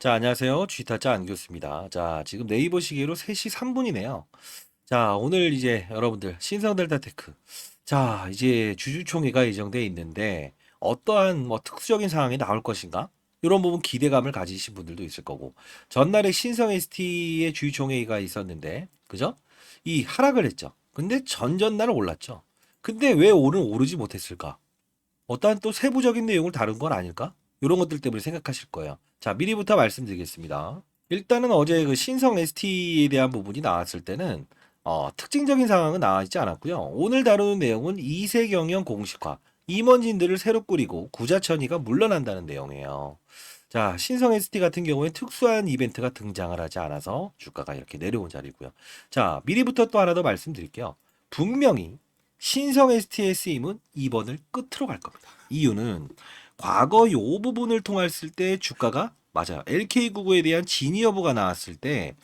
자, 안녕하세요. 쥐타짜 안교수입니다. 자, 지금 네이버 시계로 3시 3분이네요. 자, 오늘 이제 여러분들 신성델타테크. 자, 이제 주주총회가 예정돼 있는데 어떠한 뭐 특수적인 상황이 나올 것인가? 이런 부분 기대감을 가지신 분들도 있을 거고. 전날에 신성 ST의 주주총회가 있었는데, 그죠? 이 하락을 했죠. 근데 전전날은 올랐죠. 근데 왜 오늘 오르지 못했을까? 어떠한 또 세부적인 내용을 다룬 건 아닐까? 이런 것들 때문에 생각하실 거예요. 자, 미리부터 말씀드리겠습니다. 일단은 어제 그 신성 ST에 대한 부분이 나왔을 때는 특징적인 상황은 나와 있지 않았고요. 오늘 다루는 내용은 이세경영 공식화, 임원진들을 새로 꾸리고 구자천이가 물러난다는 내용이에요. 자, 신성 ST 같은 경우에 특수한 이벤트가 등장을 하지 않아서 주가가 이렇게 내려온 자리고요. 자, 미리부터 또 하나 더 말씀드릴게요. 분명히 신성 ST의 쓰임은 2번을 끝으로 갈 겁니다. 이유는 과거 요 부분을 통했을 때 주가가 맞아요. LK99에 대한 진위 여부가 나왔을 때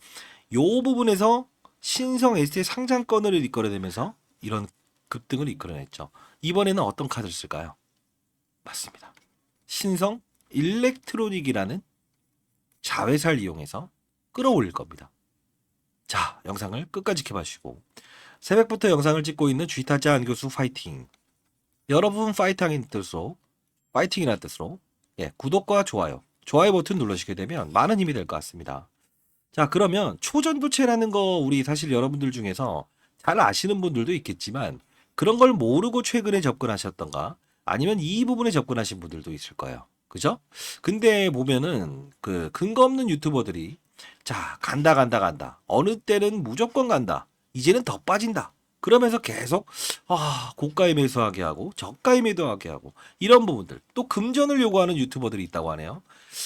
요 부분에서 신성 ST의 상장권을 이끌어내면서 이런 급등을 이끌어냈죠. 이번에는 어떤 카드를 쓸까요? 맞습니다. 신성 일렉트로닉이라는 자회사를 이용해서 끌어올릴 겁니다. 자, 영상을 끝까지 지켜봐주시고 새벽부터 영상을 찍고 있는 쥐타짜 안교수 파이팅. 여러분 파이팅인 뜻으로 파이팅이라는 뜻으로 구독과 좋아요 버튼 눌러주시게 되면 많은 힘이 될 것 같습니다. 자, 그러면 초전도체라는 거 우리 사실 여러분들 중에서 잘 아시는 분들도 있겠지만 그런 걸 모르고 최근에 접근하셨던가 아니면 이 부분에 접근하신 분들도 있을 거예요. 그죠? 근데 보면은 그 근거 없는 유튜버들이 자, 간다. 어느 때는 무조건 간다. 이제는 더 빠진다. 그러면서 계속 고가에 매수하게 하고 저가에 매도하게 하고 이런 부분들 또 금전을 요구하는 유튜버들이 있다고 하네요.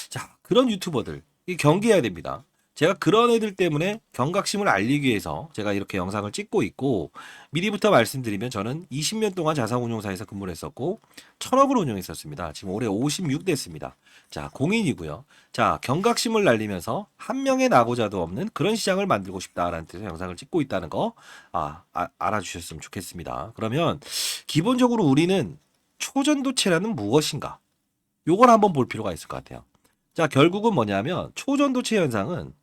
자, 그런 유튜버들 경계해야 됩니다. 제가 그런 애들 때문에 경각심을 알리기 위해서 제가 이렇게 영상을 찍고 있고 미리부터 말씀드리면 저는 20년 동안 자산운용사에서 근무를 했었고 1000억을 운용했었습니다. 지금 올해 56 됐습니다. 자, 공인이고요. 자, 경각심을 날리면서 한 명의 나고자도 없는 그런 시장을 만들고 싶다라는 뜻의 영상을 찍고 있다는 거 알아주셨으면 좋겠습니다. 그러면 기본적으로 우리는 초전도체라는 무엇인가? 요걸 한번 볼 필요가 있을 것 같아요. 자, 결국은 뭐냐면 초전도체 현상은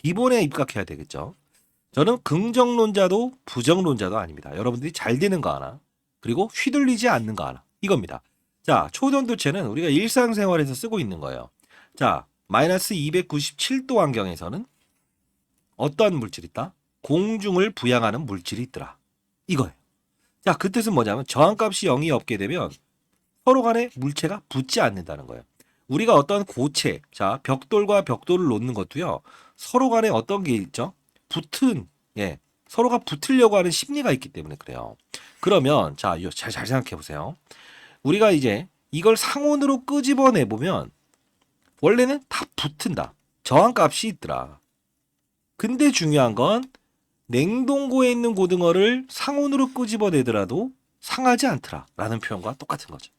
기본에 입각해야 되겠죠. 저는 긍정론자도 부정론자도 아닙니다. 여러분들이 잘 되는 거 하나, 그리고 휘둘리지 않는 거 하나. 이겁니다. 자, 초전도체는 우리가 일상생활에서 쓰고 있는 거예요. 자, 마이너스 297도 환경에서는 어떠한 물질이 있다? 공중을 부양하는 물질이 있더라. 이거예요. 자, 그 뜻은 뭐냐면 저항값이 0이 없게 되면 서로 간에 물체가 붙지 않는다는 거예요. 우리가 어떤 고체, 자, 벽돌과 벽돌을 놓는 것도요, 서로 간에 어떤 게 있죠? 붙은, 서로가 붙으려고 하는 심리가 있기 때문에 그래요. 그러면, 자, 잘 생각해 보세요. 우리가 이제 이걸 상온으로 끄집어내 보면, 원래는 다 붙은다. 저항값이 있더라. 근데 중요한 건, 냉동고에 있는 고등어를 상온으로 끄집어내더라도 상하지 않더라. 라는 표현과 똑같은 거죠.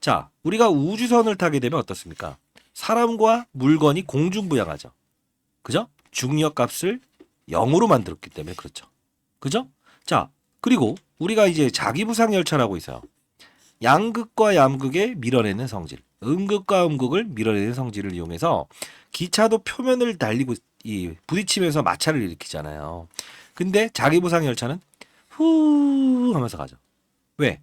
자, 우리가 우주선을 타게 되면 어떻습니까? 사람과 물건이 공중부양하죠. 그죠? 중력 값을 0으로 만들었기 때문에 그렇죠. 그죠? 자, 그리고 우리가 이제 자기부상열차라고 있어요. 양극과 양극의 밀어내는 성질, 음극과 음극을 밀어내는 성질을 이용해서 기차도 표면을 달리고 부딪히면서 마찰을 일으키잖아요. 근데 자기부상열차는 후 하면서 가죠. 왜?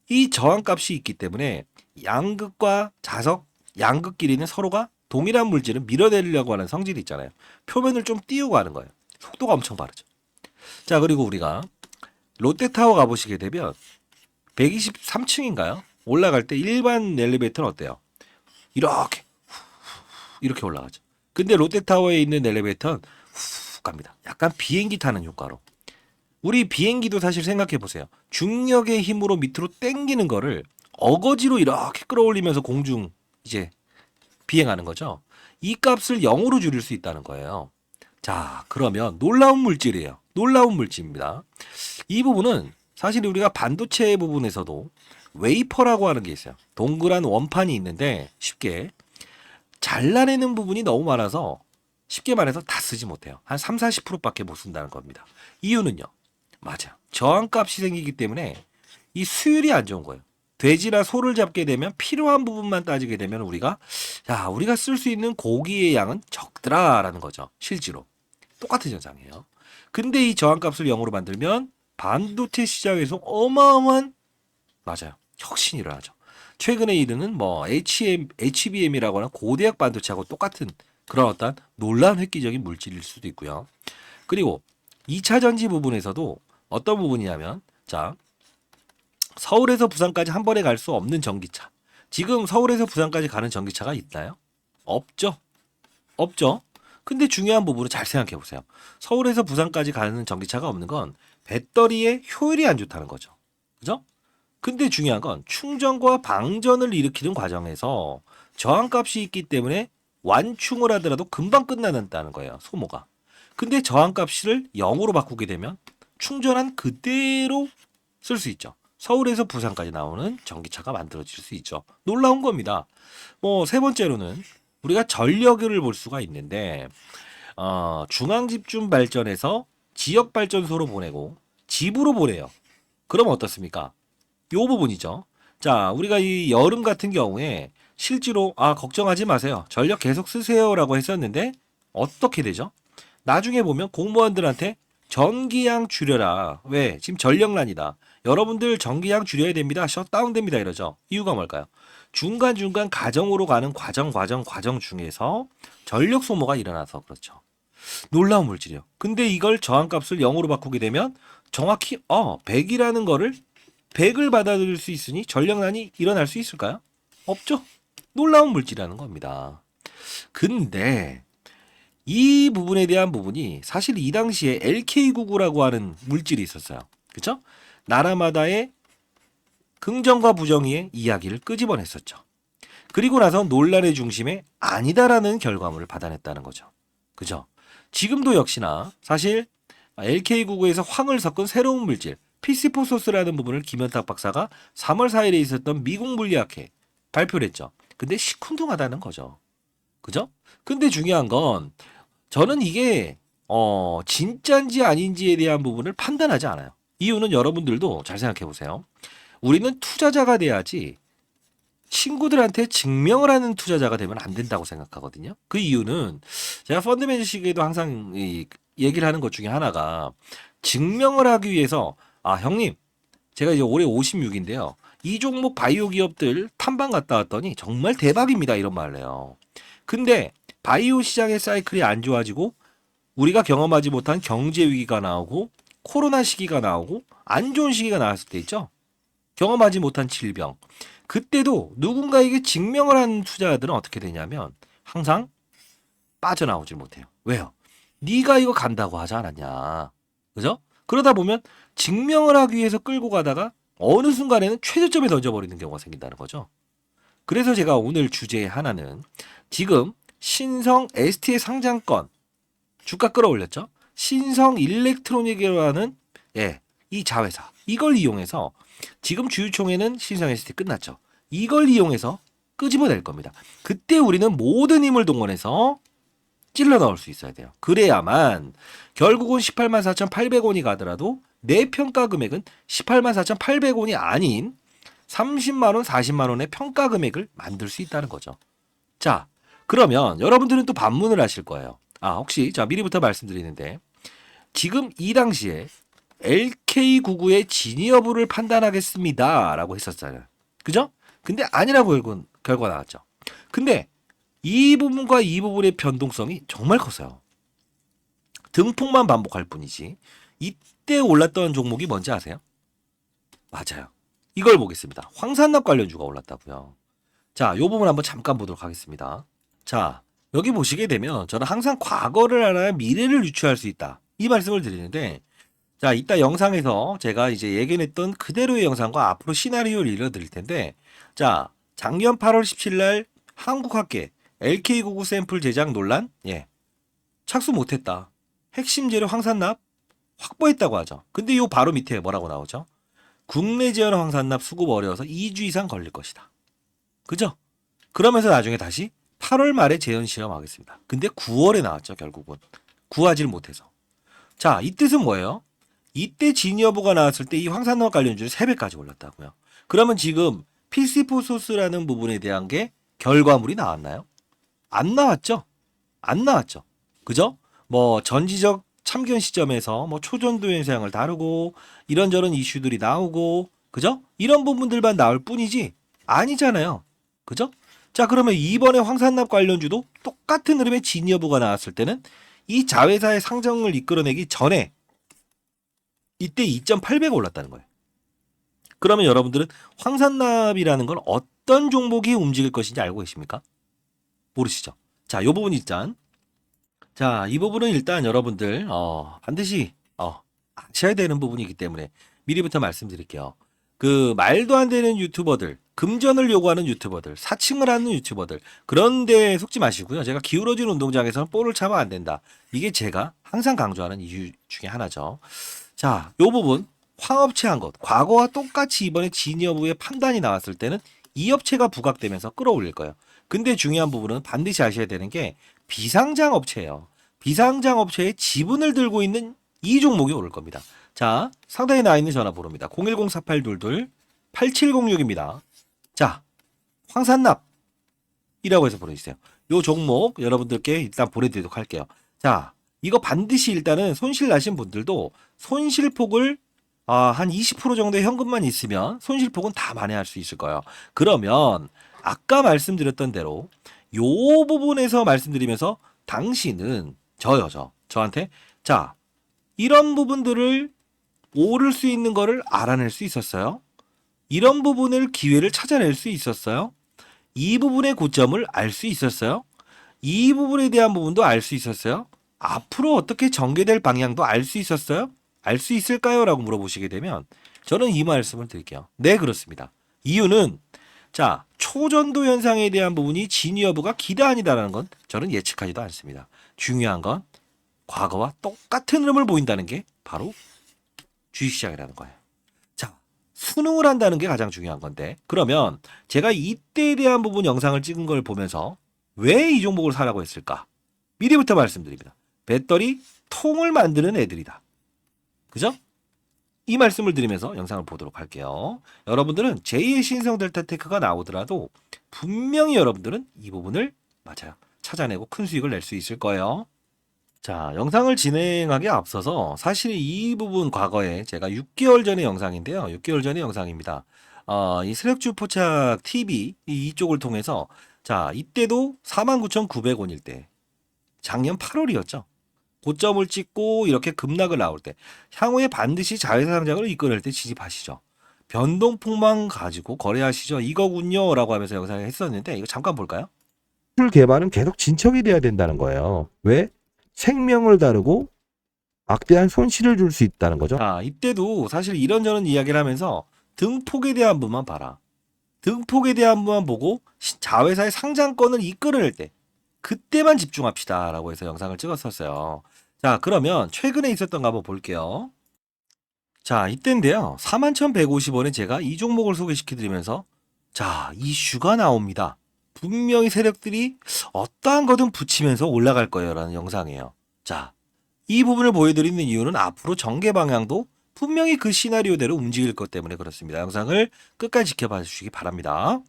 이 저항값이 있기 때문에 양극과 자석, 양극끼리는 서로가 동일한 물질을 밀어내려고 하는 성질이 있잖아요. 표면을 좀 띄우고 하는 거예요. 속도가 엄청 빠르죠. 자, 그리고 우리가 롯데타워 가보시게 되면 123층인가요? 올라갈 때 일반 엘리베이터는 어때요? 이렇게 올라가죠. 근데 롯데타워에 있는 엘리베이터는 훅 갑니다. 약간 비행기 타는 효과로. 우리 비행기도 사실 생각해 보세요. 중력의 힘으로 밑으로 당기는 거를 어거지로 이렇게 끌어올리면서 공중 이제 비행하는 거죠. 이 값을 0으로 줄일 수 있다는 거예요. 자, 그러면 놀라운 물질이에요. 놀라운 물질입니다. 이 부분은 사실 우리가 반도체 부분에서도 웨이퍼라고 하는 게 있어요. 동그란 원판이 있는데 쉽게 잘라내는 부분이 너무 많아서 쉽게 말해서 다 쓰지 못해요. 한 3, 40%밖에 못 쓴다는 겁니다. 이유는요. 맞아. 저항값이 생기기 때문에 이 수율이 안 좋은 거예요. 돼지나 소를 잡게 되면 필요한 부분만 따지게 되면 우리가 쓸 수 있는 고기의 양은 적더라라는 거죠. 실제로. 똑같은 현상이에요. 근데 이 저항값을 0으로 만들면 반도체 시장에서 어마어마한 맞아요. 혁신이 일어나죠. 최근에 이르는 뭐 HBM이라고 하는 고대역 반도체하고 똑같은 그런 어떤 놀라운 획기적인 물질일 수도 있고요. 그리고 2차 전지 부분에서도 어떤 부분이냐면 자, 서울에서 부산까지 한 번에 갈 수 없는 전기차. 지금 서울에서 부산까지 가는 전기차가 있나요? 없죠. 없죠. 근데 중요한 부분은 잘 생각해 보세요. 서울에서 부산까지 가는 전기차가 없는 건 배터리의 효율이 안 좋다는 거죠. 그죠? 근데 중요한 건 충전과 방전을 일으키는 과정에서 저항값이 있기 때문에 완충을 하더라도 금방 끝나는다는 거예요. 소모가. 근데 저항값을 0으로 바꾸게 되면 충전한 그대로 쓸 수 있죠. 서울에서 부산까지 나오는 전기차가 만들어질 수 있죠. 놀라운 겁니다. 뭐 세 번째로는 우리가 전력을 볼 수가 있는데 중앙집중 발전에서 지역 발전소로 보내고 집으로 보내요. 그럼 어떻습니까? 요 부분이죠. 자, 우리가 이 여름 같은 경우에 실제로 걱정하지 마세요. 전력 계속 쓰세요라고 했었는데 어떻게 되죠? 나중에 보면 공무원들한테 전기양 줄여라. 왜? 지금 전력난이다. 여러분들 전기양 줄여야 됩니다. 셧다운 됩니다. 이러죠. 이유가 뭘까요? 중간중간 가정으로 가는 과정 중에서 전력 소모가 일어나서 그렇죠. 놀라운 물질이요. 근데 이걸 저항값을 0으로 바꾸게 되면 정확히 100이라는 거를 100을 받아들일 수 있으니 전력난이 일어날 수 있을까요? 없죠. 놀라운 물질이라는 겁니다. 근데 이 부분에 대한 부분이 사실 이 당시에 LK99라고 하는 물질이 있었어요. 그렇죠? 나라마다의 긍정과 부정의 이야기를 끄집어냈었죠. 그리고 나서 논란의 중심에 아니다라는 결과물을 받아냈다는 거죠. 그죠? 지금도 역시나 사실 LK99에서 황을 섞은 새로운 물질 피시포소스라는 부분을 김현탁 박사가 3월 4일에 있었던 미국 물리학회 발표를 했죠. 근데 시큰둥하다는 거죠. 그죠? 근데 중요한 건 저는 이게 진짜인지 아닌지에 대한 부분을 판단하지 않아요. 이유는 여러분들도 잘 생각해 보세요. 우리는 투자자가 돼야지 친구들한테 증명을 하는 투자자가 되면 안 된다고 생각하거든요. 그 이유는 제가 펀드매니식에도 항상 얘기를 하는 것 중에 하나가 증명을 하기 위해서 형님 제가 이제 올해 56인데요. 이 종목 바이오 기업들 탐방 갔다 왔더니 정말 대박입니다. 이런 말을 해요. 근데 바이오 시장의 사이클이 안 좋아지고 우리가 경험하지 못한 경제 위기가 나오고 코로나 시기가 나오고 안 좋은 시기가 나왔을 때 있죠. 경험하지 못한 질병. 그때도 누군가에게 증명을 하는 투자자들은 어떻게 되냐면 항상 빠져나오질 못해요. 왜요? 네가 이거 간다고 하지 않았냐. 그죠? 그러다 보면 증명을 하기 위해서 끌고 가다가 어느 순간에는 최저점에 던져버리는 경우가 생긴다는 거죠. 그래서 제가 오늘 주제 하나는 지금 신성 ST의 상장권 주가 끌어올렸죠. 신성 일렉트로닉이라는 이 자회사 이걸 이용해서 지금 주주총회는 신성 ST 끝났죠. 이걸 이용해서 끄집어낼 겁니다. 그때 우리는 모든 힘을 동원해서 찔러 넣을 수 있어야 돼요. 그래야만 결국은 184,800원이 가더라도 내 평가 금액은 184,800원이 아닌 30만원, 40만원의 평가 금액을 만들 수 있다는 거죠. 자, 그러면 여러분들은 또 반문을 하실 거예요. 혹시 미리부터 말씀드리는데 지금 이 당시에 LK99의 진위 여부를 판단하겠습니다 라고 했었잖아요. 그죠? 근데 아니라고 결과 나왔죠. 근데 이 부분과 이 부분의 변동성이 정말 컸어요. 등폭만 반복할 뿐이지. 이때 올랐던 종목이 뭔지 아세요? 맞아요. 이걸 보겠습니다. 황산납 관련주가 올랐다고요. 자, 이 부분 한번 잠깐 보도록 하겠습니다. 자, 여기 보시게 되면 저는 항상 과거를 알아야 미래를 유추할 수 있다. 이 말씀을 드리는데 자, 이따 영상에서 제가 이제 예견했던 그대로의 영상과 앞으로 시나리오를 읽어드릴 텐데 자, 작년 8월 17일 날 한국학계 LK99 샘플 제작 논란 착수 못했다. 핵심 재료 황산납 확보했다고 하죠. 근데 요 바로 밑에 뭐라고 나오죠? 국내 제한 황산납 수급 어려워서 2주 이상 걸릴 것이다. 그죠? 그러면서 나중에 다시 8월 말에 재현 시험하겠습니다. 근데 9월에 나왔죠. 결국은 구하지를 못해서. 자, 이 뜻은 뭐예요? 이때 진위 여부가 나왔을 때 이 황산납 관련주는 3배까지 올랐다고요. 그러면 지금 PC4 소스라는 부분에 대한 게 결과물이 나왔나요? 안 나왔죠? 안 나왔죠. 그죠? 뭐 전지적 참견 시점에서 뭐 초전도 현상을 다루고 이런저런 이슈들이 나오고 그죠? 이런 부분들만 나올 뿐이지 아니잖아요. 그죠? 자, 그러면 이번에 황산납 관련주도 똑같은 흐름의 진위 여부가 나왔을 때는 이 자회사의 상장을 이끌어내기 전에 이때 2.8배가 올랐다는 거예요. 그러면 여러분들은 황산납이라는 건 어떤 종목이 움직일 것인지 알고 계십니까? 모르시죠? 자, 이 부분 일단 자, 이 부분은 일단 여러분들 반드시 아셔야 되는 부분이기 때문에 미리부터 말씀드릴게요. 그 말도 안 되는 유튜버들, 금전을 요구하는 유튜버들, 사칭을 하는 유튜버들 그런데 속지 마시고요. 제가 기울어진 운동장에서는 볼을 차면 안 된다. 이게 제가 항상 강조하는 이유 중에 하나죠. 자, 요 부분 황업체 한 것, 과거와 똑같이 이번에 진위 여부의 판단이 나왔을 때는 이 업체가 부각되면서 끌어올릴 거예요. 근데 중요한 부분은 반드시 아셔야 되는 게 비상장 업체예요. 비상장 업체의 지분을 들고 있는 이 종목이 오를 겁니다. 자, 상단에 나와 있는 전화번호입니다. 010-4822-8706입니다. 자, 황산납이라고 해서 보내주세요. 요 종목 여러분들께 일단 보내드리도록 할게요. 자, 이거 반드시 일단은 손실 나신 분들도 손실폭을 한 20% 정도의 현금만 있으면 손실폭은 다 만회할 수 있을 거예요. 그러면 아까 말씀드렸던 대로 요 부분에서 말씀드리면서 당신은 저한테 자, 이런 부분들을 오를 수 있는 거를 알아낼 수 있었어요. 이런 부분을 기회를 찾아낼 수 있었어요. 이 부분의 고점을 알 수 있었어요. 이 부분에 대한 부분도 알 수 있었어요. 앞으로 어떻게 전개될 방향도 알 수 있었어요? 알 수 있을까요? 라고 물어보시게 되면 저는 이 말씀을 드릴게요. 네, 그렇습니다. 이유는 자, 초전도 현상에 대한 부분이 진위 여부가 기다 아니다라는 건 저는 예측하지도 않습니다. 중요한 건 과거와 똑같은 흐름을 보인다는 게 바로 주식시장이라는 거예요. 자, 순응을 한다는 게 가장 중요한 건데 그러면 제가 이때에 대한 부분 영상을 찍은 걸 보면서 왜 이 종목을 사라고 했을까? 미리부터 말씀드립니다. 배터리 통을 만드는 애들이다. 그죠? 이 말씀을 드리면서 영상을 보도록 할게요. 여러분들은 제2의 신성 델타테크가 나오더라도 분명히 여러분들은 이 부분을 맞아요. 찾아내고 큰 수익을 낼 수 있을 거예요. 자, 영상을 진행하기 앞서서 사실 이 부분 과거에 제가 6개월 전의 영상인데요. 6개월 전의 영상입니다. 이 세력주 포착 TV 이쪽을 통해서 자, 이때도 49,900원일 때 작년 8월이었죠. 고점을 찍고 이렇게 급락을 나올 때 향후에 반드시 자회사 상장을 이끌어낼 때 진입하시죠. 변동폭만 가지고 거래하시죠. 이거군요. 라고 하면서 영상을 했었는데 이거 잠깐 볼까요? 기술 개발은 계속 진척이 돼야 된다는 거예요. 왜? 생명을 다루고 막대한 손실을 줄 수 있다는 거죠. 자, 이때도 사실 이런저런 이야기를 하면서 등폭에 대한 부분만 봐라. 등폭에 대한 부분만 보고 자회사의 상장권을 이끌어낼 때 그때만 집중합시다. 라고 해서 영상을 찍었었어요. 자, 그러면 최근에 있었던 거 한번 볼게요. 자, 이때인데요. 41,150원에 제가 이 종목을 소개시켜드리면서 자, 이슈가 나옵니다. 분명히 세력들이 어떠한 거든 붙이면서 올라갈 거예요. 라는 영상이에요. 자, 이 부분을 보여드리는 이유는 앞으로 전개 방향도 분명히 그 시나리오대로 움직일 것 때문에 그렇습니다. 영상을 끝까지 지켜봐 주시기 바랍니다.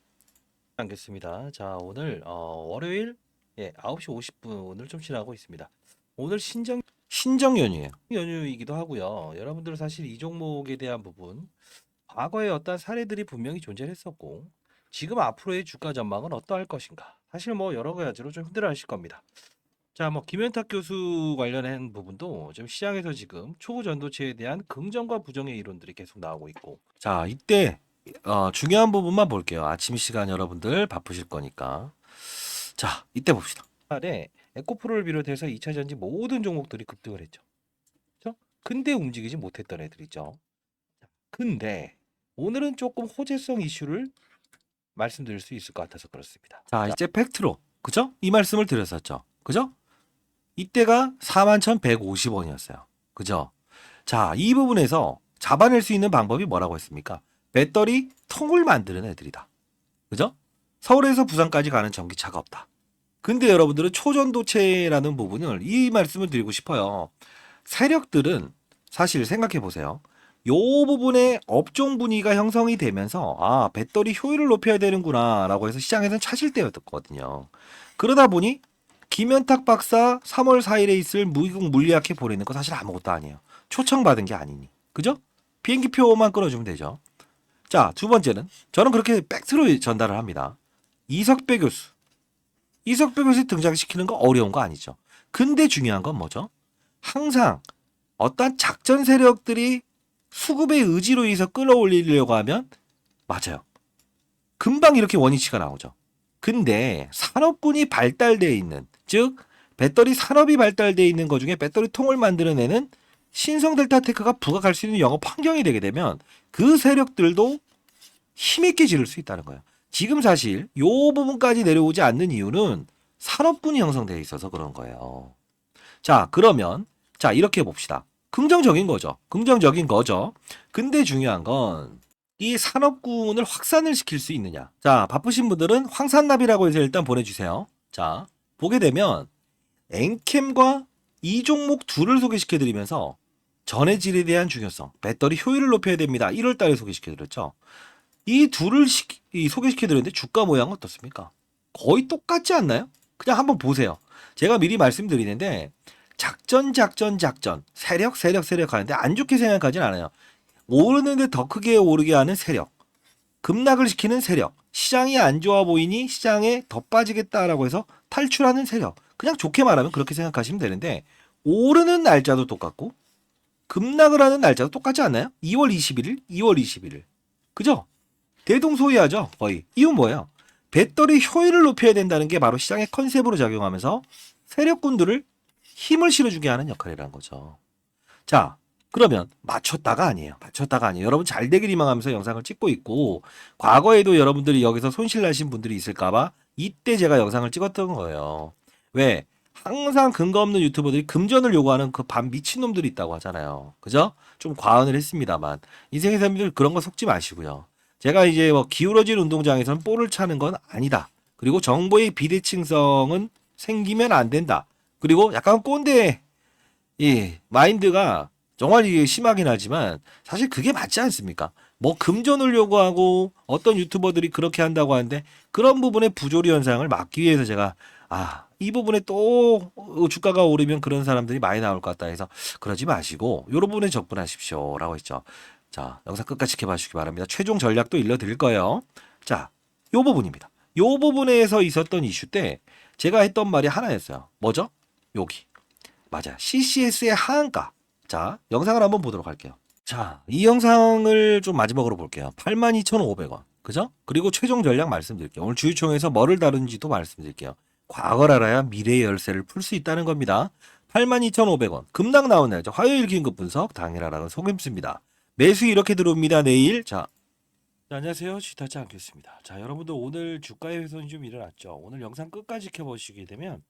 알겠습니다. 자, 오늘 월요일 9시 50분 오늘 좀 지나고 있습니다. 오늘 신정 연휴예요. 연휴이기도 하고요. 여러분들은 사실 이 종목에 대한 부분 과거에 어떤 사례들이 분명히 존재했었고 지금 앞으로의 주가 전망은 어떠할 것인가? 사실 뭐 여러 가지로 좀 힘들어하실 겁니다. 자, 뭐 김현탁 교수 관련한 부분도 좀 시장에서 지금 초전도체에 대한 긍정과 부정의 이론들이 계속 나오고 있고. 자, 이때 중요한 부분만 볼게요. 아침 시간 여러분들 바쁘실 거니까. 자, 이때 봅시다. 에 에코프로를 비롯해서 2차 전지 모든 종목들이 급등을 했죠. 그렇죠? 근데 움직이지 못했던 애들이죠. 근데 오늘은 조금 호재성 이슈를 말씀드릴 수 있을 것 같아서 그렇습니다. 자, 이제 팩트로. 그죠? 이 말씀을 드렸었죠. 그죠? 이때가 41,150원이었어요. 그죠? 자, 이 부분에서 잡아낼 수 있는 방법이 뭐라고 했습니까? 배터리 통을 만드는 애들이다. 그죠? 서울에서 부산까지 가는 전기차가 없다. 근데 여러분들은 초전도체라는 부분을 이 말씀을 드리고 싶어요. 세력들은 사실 생각해 보세요. 요 부분에 업종 분위기가 형성이 되면서 아, 배터리 효율을 높여야 되는구나라고 해서 시장에서는 찾을 때였거든요. 그러다 보니 김현탁 박사 3월 4일에 있을 무이국 물리학회 보내는 거 사실 아무것도 아니에요. 초청받은 게 아니니. 그죠? 비행기표만 끊어주면 되죠. 자, 두 번째는 저는 그렇게 팩트로 전달을 합니다. 이석배 교수. 이석배 교수 등장시키는 거 어려운 거 아니죠. 근데 중요한 건 뭐죠? 항상 어떤 작전 세력들이 수급의 의지로 인해서 끌어올리려고 하면 맞아요. 금방 이렇게 원위치가 나오죠. 근데 산업군이 발달되어 있는, 즉 배터리 산업이 발달되어 있는 것 중에 배터리 통을 만들어내는 신성델타테크가 부각할 수 있는 영업 환경이 되게 되면 그 세력들도 힘있게 지를 수 있다는 거예요. 지금 사실 이 부분까지 내려오지 않는 이유는 산업군이 형성되어 있어서 그런 거예요. 자, 그러면 자, 이렇게 봅시다. 긍정적인 거죠. 긍정적인 거죠. 근데 중요한 건 이 산업군을 확산을 시킬 수 있느냐. 자, 바쁘신 분들은 황산납이라고 해서 일단 보내주세요. 자, 보게 되면 엔캠과 이 종목 둘을 소개시켜드리면서 전해질에 대한 중요성, 배터리 효율을 높여야 됩니다. 1월 달에 소개시켜드렸죠. 이 둘을 소개시켜드렸는데 주가 모양은 어떻습니까? 거의 똑같지 않나요? 그냥 한번 보세요. 제가 미리 말씀드리는데 작전 세력 하는데 안 좋게 생각하진 않아요. 오르는데 더 크게 오르게 하는 세력, 급락을 시키는 세력, 시장이 안 좋아 보이니 시장에 더 빠지겠다라고 해서 탈출하는 세력. 그냥 좋게 말하면 그렇게 생각하시면 되는데 오르는 날짜도 똑같고 급락을 하는 날짜도 똑같지 않나요? 2월 21일, 2월 21일. 그죠? 대동소이하죠, 거의. 이유는 뭐예요? 배터리 효율을 높여야 된다는 게 바로 시장의 컨셉으로 작용하면서 세력군들을 힘을 실어주게 하는 역할이라는 거죠. 자, 그러면 맞췄다가 아니에요. 여러분 잘 되길 희망하면서 영상을 찍고 있고 과거에도 여러분들이 여기서 손실 나신 분들이 있을까봐 이때 제가 영상을 찍었던 거예요. 왜? 항상 근거 없는 유튜버들이 금전을 요구하는 그 반 미친놈들이 있다고 하잖아요. 그죠? 좀 과언을 했습니다만 인생의 삶들 그런 거 속지 마시고요. 제가 이제 뭐 기울어진 운동장에서는 볼을 차는 건 아니다. 그리고 정보의 비대칭성은 생기면 안 된다. 그리고 약간 꼰대 마인드가 정말 이게 심하긴 하지만 사실 그게 맞지 않습니까? 뭐 금전을 요구하고 어떤 유튜버들이 그렇게 한다고 하는데 그런 부분의 부조리 현상을 막기 위해서 제가 이 부분에 또 주가가 오르면 그런 사람들이 많이 나올 것 같다 해서 그러지 마시고 이 부분에 접근하십시오라고 했죠. 자, 영상 끝까지 지켜봐 주시기 바랍니다. 최종 전략도 일러드릴 거예요. 자, 요 부분입니다. 요 부분에서 있었던 이슈 때 제가 했던 말이 하나였어요. 뭐죠? 여기. 맞아요. CCS의 하한가. 자, 영상을 한번 보도록 할게요. 자, 이 영상을 좀 마지막으로 볼게요. 82,500원. 그죠? 그리고 최종 전략 말씀드릴게요. 오늘 주주총회에서 뭐를 다룬지도 말씀드릴게요. 과거를 알아야 미래의 열쇠를 풀 수 있다는 겁니다. 82,500원. 급락 나온 날짜 화요일 긴급 분석 당일 하락은 속임수입니다. 매수 이렇게 들어옵니다. 내일. 자, 안녕하세요. 쥐타지 않겠습니다. 자, 여러분들 오늘 주가의 훼손이 좀 일어났죠. 오늘 영상 끝까지 지켜보시게 되면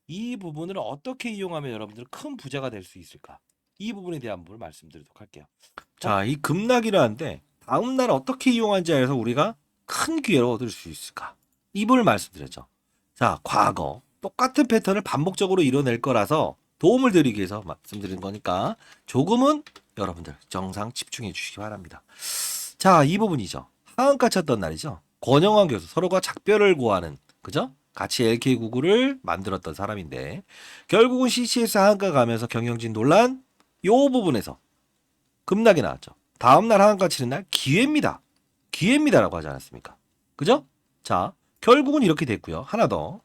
이 부분을 어떻게 이용하면 여러분들 큰 부자가 될 수 있을까? 이 부분에 대한 부분을 말씀드리도록 할게요. 자, 이 급락이라는데 다음 날 어떻게 이용하는지에 해서 우리가 큰 기회를 얻을 수 있을까? 이 부분을 말씀드렸죠. 자, 과거 똑같은 패턴을 반복적으로 이뤄낼 거라서 도움을 드리기 위해서 말씀드린 거니까 조금은 여러분들 정상 집중해 주시기 바랍니다. 자, 이 부분이죠. 하한가 쳤던 날이죠. 권영환 교수 서로가 작별을 고하는 그죠? 같이 LK99를 만들었던 사람인데 결국은 CCS 하한가 가면서 경영진 논란 요 부분에서 급락이 나왔죠. 다음날 하한가 치는 날 기회입니다. 기회입니다라고 하지 않았습니까? 그죠? 자, 결국은 이렇게 됐고요. 하나 더.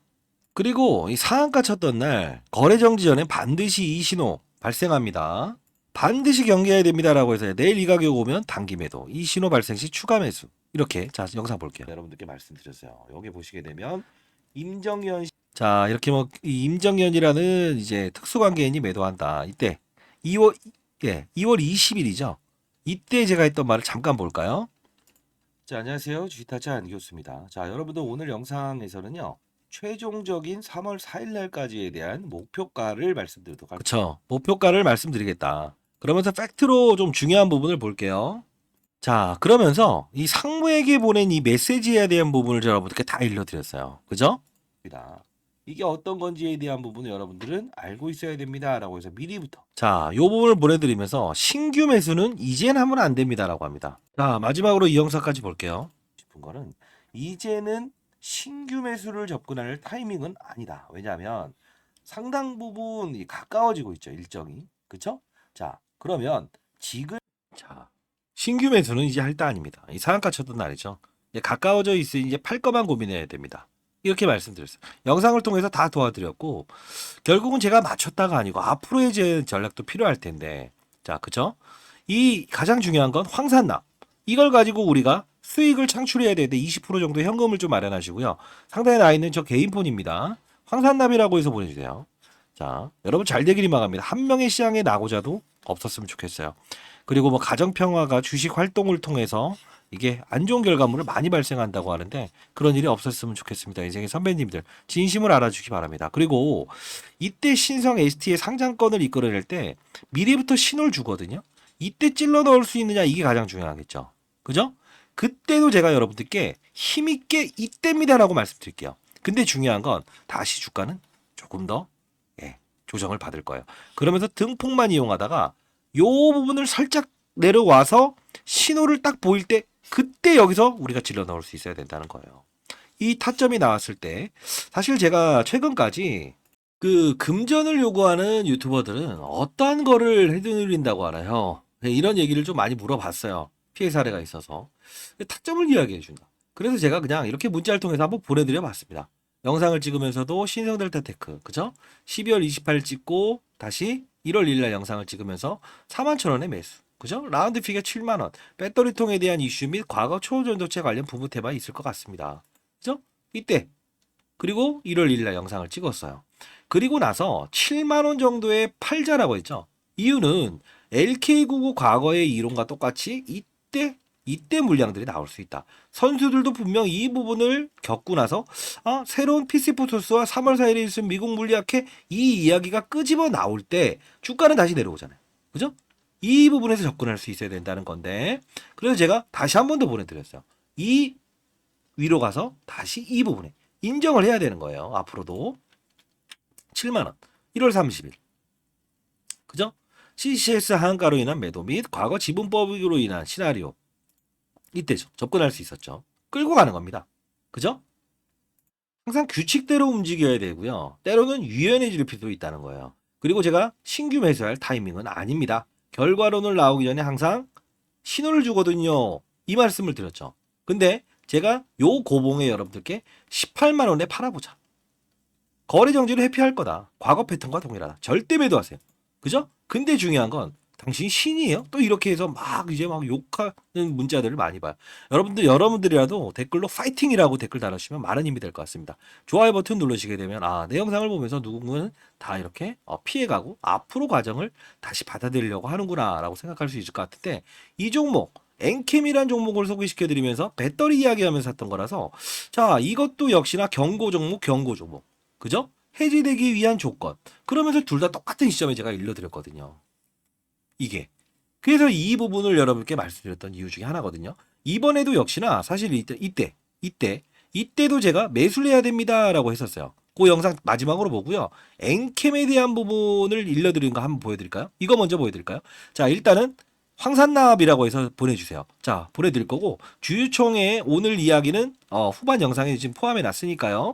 그리고 이 상한가 쳤던 날 거래 정지 전에 반드시 이 신호 발생합니다. 반드시 경계해야 됩니다라고 해서 내일 이 가격 오면 단기 매도, 이 신호 발생 시 추가 매수. 이렇게 자, 영상 볼게요. 여러분들께 말씀드렸어요. 여기 보시게 되면 임정현 자, 이렇게 뭐 이 임정현이라는 이제 특수관계인이 매도한다. 이때 2월 20일이죠. 이때 제가 했던 말을 잠깐 볼까요? 자, 안녕하세요. 주식타짜 안교수입니다. 자, 여러분들 오늘 영상에서는요. 최종적인 3월 4일 날까지에 대한 목표가를 말씀드리도록 할게요. 그렇죠. 목표가를 말씀드리겠다. 그러면서 팩트로 좀 중요한 부분을 볼게요. 자, 그러면서 이 상무에게 보낸 이 메시지에 대한 부분을 여러분들께 다 일러드렸어요. 그죠? 입니다. 이게 어떤 건지에 대한 부분을 여러분들은 알고 있어야 됩니다라고 해서 미리부터 자, 요 부분을 보내드리면서 신규 매수는 이젠 하면 안 됩니다라고 합니다. 자, 마지막으로 이 영상까지 볼게요. 싶은 거는 이제는 신규 매수를 접근할 타이밍은 아니다. 왜냐하면 상당 부분 가까워지고 있죠, 일정이. 그쵸? 자, 그러면 지금 자, 신규 매수는 이제 할 때 아닙니다. 이 상한가 쳤던 날이죠. 이제 가까워져 있으니 이제 팔 거만 고민해야 됩니다. 이렇게 말씀드렸어요. 영상을 통해서 다 도와드렸고 결국은 제가 맞췄다가 아니고 앞으로의 제 전략도 필요할 텐데 자, 그죠? 이 가장 중요한 건 황산납. 이걸 가지고 우리가 수익을 창출해야 되는데 20% 정도 현금을 좀 마련하시고요. 상단에 나와 있는 저 개인폰입니다. 황산납이라고 해서 보내주세요. 자, 여러분 잘 되길 희망합니다. 한 명의 시장에 나고자도 없었으면 좋겠어요. 그리고 뭐 가정평화가 주식 활동을 통해서 이게 안 좋은 결과물을 많이 발생한다고 하는데 그런 일이 없었으면 좋겠습니다. 인생의 선배님들 진심을 알아주기 바랍니다. 그리고 이때 신성 ST의 상장권을 이끌어낼 때 미리부터 신호를 주거든요. 이때 찔러 넣을 수 있느냐 이게 가장 중요하겠죠. 그죠? 그때도 제가 여러분들께 힘있게 이때입니다라고 말씀드릴게요. 근데 중요한 건 다시 주가는 조금 더 조정을 받을 거예요. 그러면서 등폭만 이용하다가 요 부분을 살짝 내려와서 신호를 딱 보일 때 그때 여기서 우리가 질러 넣을 수 있어야 된다는 거예요. 이 타점이 나왔을 때 사실 제가 최근까지 그 금전을 요구하는 유튜버들은 어떠한 거를 해드린다고 하나요? 이런 얘기를 좀 많이 물어봤어요. 피해 사례가 있어서. 타점을 이야기해 준다. 그래서 제가 그냥 이렇게 문자를 통해서 한번 보내드려 봤습니다. 영상을 찍으면서도 신성델타테크, 그죠? 12월 28일 찍고 다시 1월 1일 날 영상을 찍으면서 41,000원에 매수. 그죠? 라운드 피가 7만 원. 배터리통에 대한 이슈 및 과거 초전도체 관련 부분 테마가 있을 것 같습니다. 그죠? 이때. 그리고 1월 1일 날 영상을 찍었어요. 그리고 나서 7만 원 정도에 팔자라고 했죠. 이유는 LK99 과거의 이론과 똑같이 이때 물량들이 나올 수 있다. 선수들도 분명 이 부분을 겪고 나서 새로운 PC포토스와 3월 4일에 있은 미국 물리학회 이 이야기가 끄집어 나올 때 주가는 다시 내려오잖아요. 그죠? 이 부분에서 접근할 수 있어야 된다는 건데 그래서 제가 다시 한 번 더 보내드렸어요. 이 위로 가서 다시 이 부분에 인정을 해야 되는 거예요. 앞으로도 7만 원 1월 30일 그죠? CCS 하한가로 인한 매도 및 과거 지분법으로 인한 시나리오 이때죠. 접근할 수 있었죠. 끌고 가는 겁니다. 그죠? 항상 규칙대로 움직여야 되고요. 때로는 유연해질 필요도 있다는 거예요. 그리고 제가 신규 매수할 타이밍은 아닙니다. 결과론을 나오기 전에 항상 신호를 주거든요. 이 말씀을 드렸죠. 근데 제가 요 고봉에 여러분들께 18만 원에 팔아보자. 거래 정지를 회피할 거다. 과거 패턴과 동일하다. 절대 매도하세요. 그죠? 근데 중요한 건 당신이 신이에요? 또 이렇게 해서 막 이제 막 욕하는 문자들을 많이 봐요. 여러분들이라도 댓글로 파이팅이라고 댓글 달아주시면 많은 힘이 될 것 같습니다. 좋아요 버튼 누르시게 되면 내 영상을 보면서 누군가는 다 이렇게 피해가고 앞으로 과정을 다시 받아들이려고 하는구나라고 생각할 수 있을 것 같은데 이 종목 엔캠이란 종목을 소개시켜드리면서 배터리 이야기하면서 샀던 거라서 자 이것도 역시나 경고 종목 그죠? 해지되기 위한 조건 그러면서 둘 다 똑같은 시점에 제가 일러드렸거든요. 이게 그래서 이 부분을 여러분께 말씀드렸던 이유 중에 하나거든요. 이번에도 역시나 사실 이때도 제가 매수를 해야 됩니다라고 했었어요. 그 영상 마지막으로 보고요. 엔캠에 대한 부분을 일러드린 거 한번 보여드릴까요? 이거 먼저 보여드릴까요? 자 일단은 황산납이라고 해서 보내주세요. 자 보내드릴 거고 주주총회 오늘 이야기는 후반 영상에 지금 포함해 놨으니까요.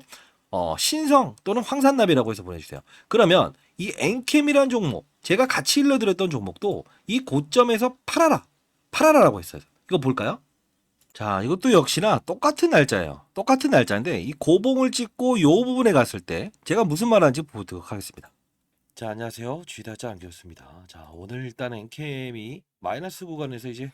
신성 또는 황산납이라고 해서 보내주세요. 그러면 이 엔캠이라는 종목 제가 같이 일러드렸던 종목도 이 고점에서 팔아라라고 했어요. 이거 볼까요? 자 이것도 역시나 똑같은 날짜예요. 똑같은 날짜인데 이 고봉을 찍고 요 부분에 갔을 때 제가 무슨 말하는지 보도록 하겠습니다. 자 안녕하세요. 쥐다짜 안겼습니다. 자 오늘 일단 엔캠이 마이너스 구간에서 이제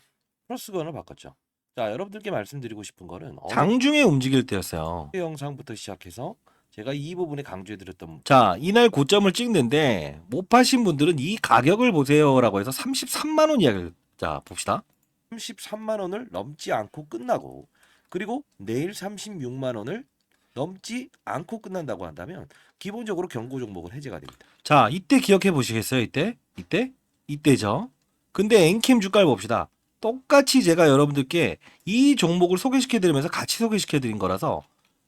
플러스 구간을 바꿨죠. 자 여러분들께 말씀드리고 싶은 거는 장중에 움직일 때였어요. 영상부터 시작해서 제가 이 부분에 강조해드렸던 자 이날 고점을 찍는데 못 파신 분들은 이 가격을 보세요라고 해서 33만 원 이야기를 자 봅시다. 33만 원을 넘지 않고 끝나고 그리고 내일 36만 원을 넘지 않고 끝난다고 한다면 기본적으로 경고 종목은 해제가 됩니다. 자 이때 기억해 보시겠어요? 이때죠. 근데 엔캠 주가를 봅시다. 똑같이 제가 여러분들께 이 종목을 소개시켜 드리면서 같이 소개시켜 드린 거라서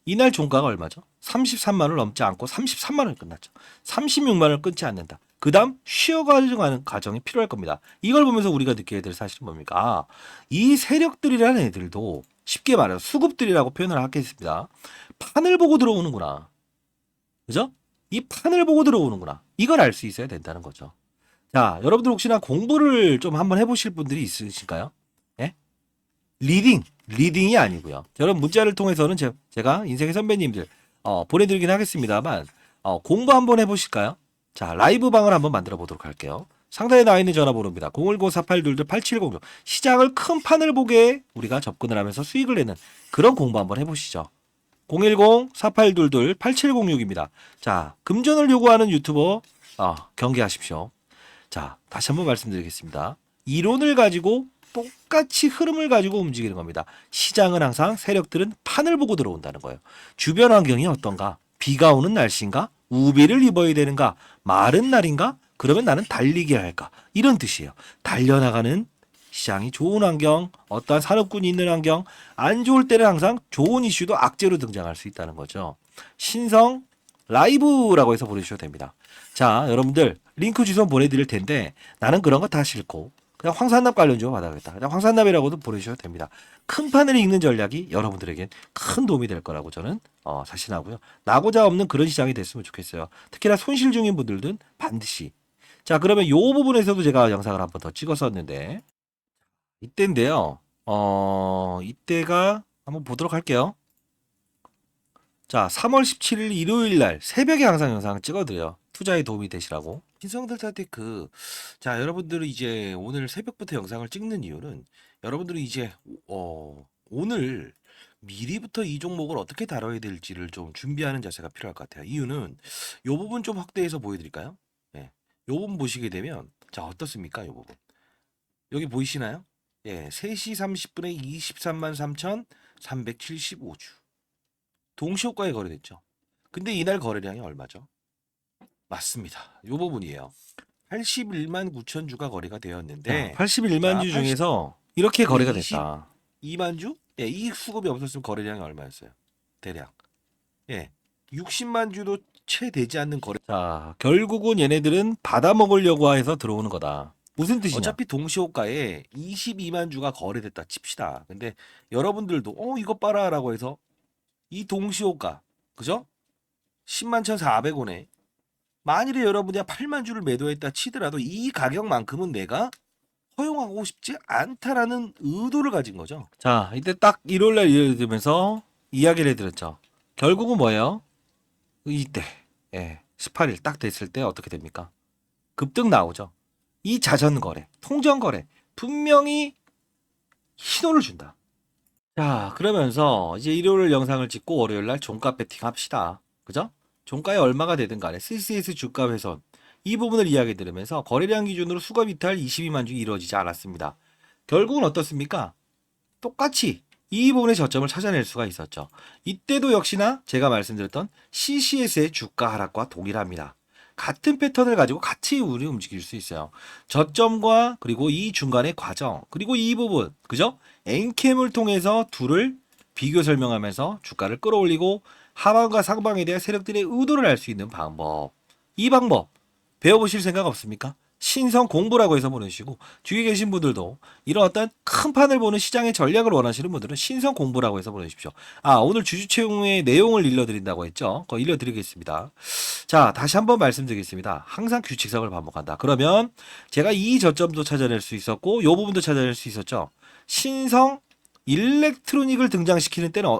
이날 종가가 얼마죠? 33만 원을 넘지 않고 33만 원이 끝났죠. 36만 원을 끊지 않는다. 그 다음 쉬어가는 과정이 필요할 겁니다. 이걸 보면서 우리가 느껴야 될 사실은 뭡니까? 아, 이 세력들이라는 애들도 쉽게 말해서 수급들이라고 표현을 하겠습니다. 판을 보고 들어오는구나. 그죠? 이 판을 보고 들어오는구나. 이걸 알 수 있어야 된다는 거죠. 자, 여러분들 혹시나 공부를 좀 한번 해보실 분들이 있으실까요? 예? 리딩이 아니고요. 여러분 문자를 통해서는 제가 인생의 선배님들 보내드리긴 하겠습니다만 공부 한번 해보실까요? 자, 라이브 방을 한번 만들어 보도록 할게요. 상단에 나와 있는 전화번호입니다. 010-4822-8706. 시장을 큰 판을 보게 우리가 접근을 하면서 수익을 내는 그런 공부 한번 해보시죠. 010-4822-8706입니다. 자, 금전을 요구하는 유튜버 경계하십시오. 자, 다시 한번 말씀드리겠습니다. 이론을 가지고 똑같이 흐름을 가지고 움직이는 겁니다. 시장은 항상 세력들은 판을 보고 들어온다는 거예요. 주변 환경이 어떤가? 비가 오는 날씨인가? 우비를 입어야 되는가? 마른 날인가? 그러면 나는 달리기를 할까? 이런 뜻이에요. 달려나가는 시장이 좋은 환경, 어떠한 산업군이 있는 환경, 안 좋을 때는 항상 좋은 이슈도 악재로 등장할 수 있다는 거죠. 신성 라이브라고 해서 보내주셔도 됩니다. 자, 여러분들 링크 주소 보내드릴 텐데 나는 그런 거 다 싫고 그냥 황산납 관련주로 받아야겠다. 그냥 황산납이라고도 보내주셔도 됩니다. 큰 판을 읽는 전략이 여러분들에겐 큰 도움이 될 거라고 저는 자신하고요. 나고자 없는 그런 시장이 됐으면 좋겠어요. 특히나 손실 중인 분들은 반드시. 자, 그러면 이 부분에서도 제가 영상을 한번 더 찍었었는데 이때인데요. 이때가 한번 보도록 할게요. 자, 3월 17일 일요일 날 새벽에 항상 영상을 찍어드려요. 투자에 도움이 되시라고. 신성들타테크. 자, 여러분들은 이제 오늘 새벽부터 영상을 찍는 이유는 여러분들은 이제 오늘 미리부터 이 종목을 어떻게 다뤄야 될지를 좀 준비하는 자세가 필요할 것 같아요. 이유는 요 부분 좀 확대해서 보여드릴까요? 예. 요 부분 보시게 되면 자, 어떻습니까? 요 부분. 여기 보이시나요? 예, 3시 30분에 23만 3,375주. 동시호가에 거래됐죠. 근데 이날 거래량이 얼마죠? 맞습니다. 요 부분이에요. 81만 9천 주가 거래가 되었는데 81만 주 중에서 이렇게 거래가 됐다. 22만 주? 예, 이 수급이 없었으면 거래량이 얼마였어요? 대략. 예. 60만 주도 채 되지 않는 거래. 자, 결국은 얘네들은 받아먹으려고 해서 들어오는 거다. 무슨 뜻이냐? 어차피 동시호가에 22만 주가 거래됐다 칩시다. 근데 여러분들도 이거 봐라라고 해서 이 동시호가 그죠? 10만 1,400원에 만일에 여러분이 8만 주를 매도했다 치더라도 이 가격만큼은 내가 허용하고 싶지 않다라는 의도를 가진 거죠. 자, 이때 딱 일요일날 예를 들면서 이야기를 해드렸죠. 결국은 뭐예요? 이때 18일 딱 됐을 때 어떻게 됩니까? 급등 나오죠. 이 자전거래, 통전거래 분명히 신호를 준다. 자, 그러면서 이제 일요일 영상을 찍고 월요일 날 종가 배팅 합시다. 그죠? 종가에 얼마가 되든 간에 CCS 주가 훼손 이 부분을 이야기 들으면서 거래량 기준으로 수급 이탈 22만 주 이루어지지 않았습니다. 결국은 어떻습니까? 똑같이 이 부분의 저점을 찾아낼 수가 있었죠. 이때도 역시나 제가 말씀드렸던 CCS의 주가 하락과 동일합니다. 같은 패턴을 가지고 같이 우리 움직일 수 있어요. 저점과 그리고 이 중간의 과정 그리고 이 부분 그죠? 엔캠을 통해서 둘을 비교 설명하면서 주가를 끌어올리고 하방과 상방에 대한 세력들의 의도를 알 수 있는 방법. 이 방법 배워보실 생각 없습니까? 신성 공부라고 해서 보내주시고 뒤에 계신 분들도 이런 어떤 큰 판을 보는 시장의 전략을 원하시는 분들은 신성 공부라고 해서 보내주십시오. 오늘 주주채용의 내용을 일러드린다고 했죠. 그거 일러드리겠습니다. 자, 다시 한번 말씀드리겠습니다. 항상 규칙성을 반복한다. 그러면 제가 이 저점도 찾아낼 수 있었고 이 부분도 찾아낼 수 있었죠. 신성 일렉트로닉을 등장시키는 때는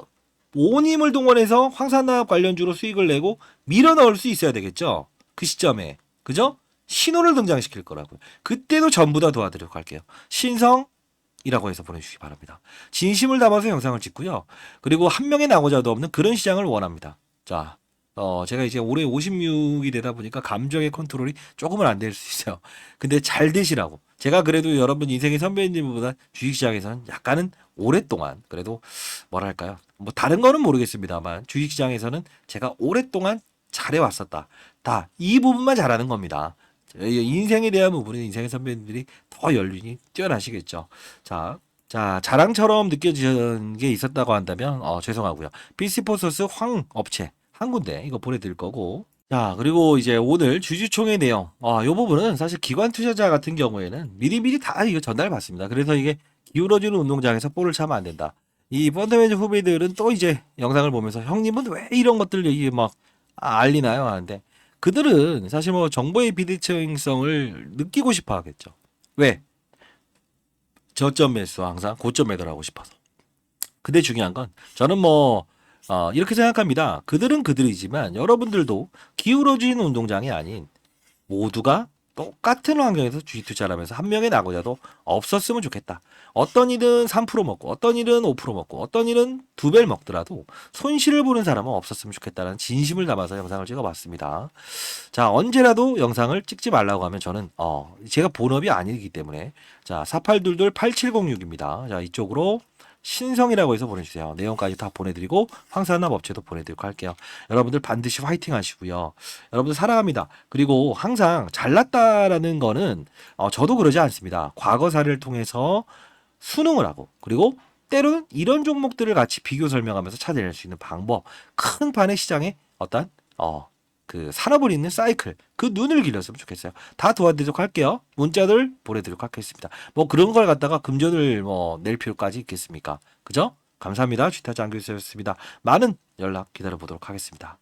온힘을 동원해서 황산나압 관련주로 수익을 내고 밀어 넣을 수 있어야 되겠죠. 그 시점에. 그죠? 신호를 등장시킬 거라고요. 그때도 전부 다 도와드리도록 할게요. 신성이라고 해서 보내주시기 바랍니다. 진심을 담아서 영상을 찍고요. 그리고 한 명의 나고자도 없는 그런 시장을 원합니다. 자, 제가 이제 올해 56이 되다 보니까 감정의 컨트롤이 조금은 안 될 수 있어요. 근데 잘 되시라고. 제가 그래도 여러분 인생의 선배님보다 주식시장에서는 약간은 오랫동안 그래도 뭐랄까요. 뭐 다른 거는 모르겠습니다만 주식시장에서는 제가 오랫동안 잘해왔었다. 다 이 부분만 잘하는 겁니다. 인생에 대한 부분은 인생의 선배님들이 더 연륜이 뛰어나시겠죠. 자, 자, 자랑처럼 느껴지는 게 있었다고 한다면 죄송하고요. PC포소스 황 업체 한 군데 이거 보내드릴 거고. 자, 그리고 이제 오늘 주주총회 내용. 요 부분은 사실 기관 투자자 같은 경우에는 미리미리 다 이거 전달받습니다. 그래서 이게 기울어지는 운동장에서 볼을 차면 안 된다. 이 펀더맨즈 후배들은 또 이제 영상을 보면서 형님은 왜 이런 것들 얘기 막 알리나요? 하는데 그들은 사실 뭐 정보의 비대칭성을 느끼고 싶어 하겠죠. 왜? 저점 매수 항상 고점 매도하고 싶어서. 근데 중요한 건 저는 뭐 이렇게 생각합니다. 그들은 그들이지만 여러분들도 기울어진 운동장이 아닌 모두가 똑같은 환경에서 주식 투자를 하면서 한 명의 낙오자도 없었으면 좋겠다. 어떤 일은 3% 먹고 어떤 일은 5% 먹고 어떤 일은 2배를 먹더라도 손실을 보는 사람은 없었으면 좋겠다는 진심을 담아서 영상을 찍어봤습니다. 자, 언제라도 영상을 찍지 말라고 하면 저는 제가 본업이 아니기 때문에 자, 4822-8706입니다. 자, 이쪽으로 신성이라고 해서 보내주세요. 내용까지 다 보내드리고 황산납 업체도 보내드리고 할게요. 여러분들 반드시 화이팅 하시고요. 여러분들 사랑합니다. 그리고 항상 잘났다라는 거는 저도 그러지 않습니다. 과거 사례를 통해서 수능을 하고 그리고 때로는 이런 종목들을 같이 비교 설명하면서 찾아낼 수 있는 방법, 큰 판의 시장에 어떤 그 산업을 잇는 사이클, 그 눈을 길렀으면 좋겠어요. 다 도와드리도록 할게요. 문자들 보내드리도록 하겠습니다. 뭐 그런 걸 갖다가 금전을 뭐 낼 필요까지 있겠습니까? 그죠? 감사합니다. 쥐타자 안교수였습니다. 많은 연락 기다려보도록 하겠습니다.